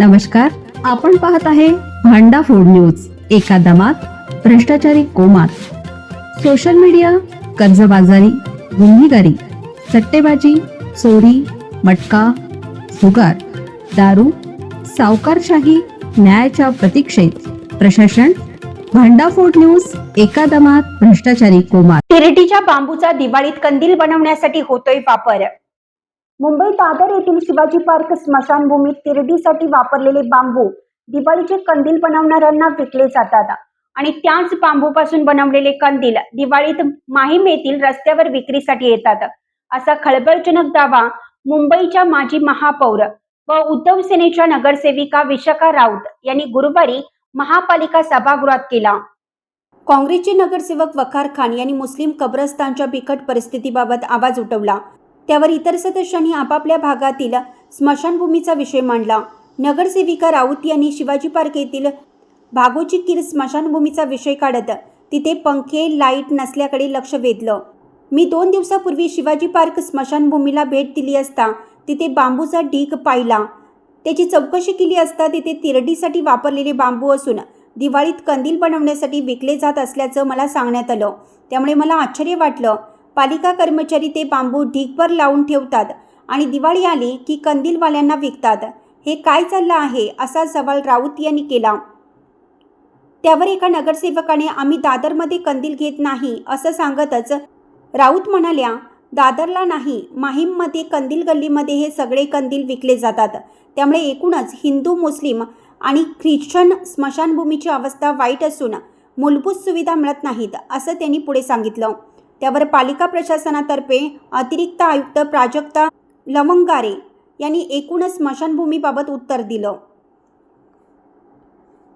नमस्कार, आपण पाहत आहे भांडा फूड न्यूज. एका दमात भ्रष्टाचारी कोमात. सोशल मीडिया, कर्जबाजारी, गुन्हेगारी, सट्टेबाजी, चोरी, मटका, जुगार, दारू, सावकारशाही, न्यायाच्या प्रतीक्षेत प्रशासन. भांडा फूड न्यूज. एका दमात भ्रष्टाचारी कोमात. तिरडीच्या बांबूचा दिवाळीत कंदील बनवण्यासाठी होतोय वापर. मुंबई दादर येथील शिवाजी पार्क स्मशानभूमीत तिरडीसाठी वापरलेले बांबू दिवाळीचे कंदील बनवणाऱ्यांना विकले जातात आणि त्याच बांबूपासून बनवलेले कंदील दिवाळीत माहीम येथील रस्त्यावर विक्रीसाठी येतात, असा खळबळजनक दावा मुंबईच्या माजी महापौर व उद्धव सेनेच्या नगरसेविका विशाखा राऊत यांनी गुरुवारी महापालिका सभागृहात केला. काँग्रेसचे नगरसेवक वखार खान यांनी मुस्लिम कब्रस्तानच्या बिकट परिस्थितीबाबत आवाज उठवला. त्यावर इतर सदस्यांनी आपापल्या भागातील स्मशानभूमीचा विषय मांडला. नगरसेविका राऊत यांनी शिवाजी पार्क येथील भागोजी किर स्मशानभूमीचा विषय काढत तिथे पंखे लाईट नसल्याकडे लक्ष वेधलं. मी 2 दिवसापूर्वी शिवाजी पार्क स्मशानभूमीला भेट दिली असता तिथे बांबूचा ढीग पाहिला. त्याची चौकशी केली असता तिथे तिरडीसाठी वापरलेले बांबू असून दिवाळीत कंदील बनवण्यासाठी विकले जात असल्याचं मला सांगण्यात आलं. त्यामुळे मला आश्चर्य वाटलं. पालिका कर्मचारी ते बांबू ढीगभर लावून ठेवतात आणि दिवाळी आली की कंदीलवाल्यांना विकतात. हे काय चाललं आहे, असा सवाल राऊत यांनी केला. त्यावर एका नगरसेवकाने आम्ही दादरमध्ये कंदील घेत नाही असं सांगतच राऊत म्हणाल्या, दादरला नाही, माहीममध्ये कंदील गल्लीमध्ये हे सगळे कंदील विकले जातात. त्यामुळे एकूणच हिंदू, मुस्लिम आणि ख्रिश्चन स्मशानभूमीची अवस्था वाईट असून मूलभूत सुविधा मिळत नाहीत, असं त्यांनी पुढे सांगितलं. त्यावर पालिका प्रशासनातर्फे अतिरिक्त आयुक्त प्राजक्ता लवंगारे यांनी एकूणच स्मशानभूमीबाबत उत्तर दिलं.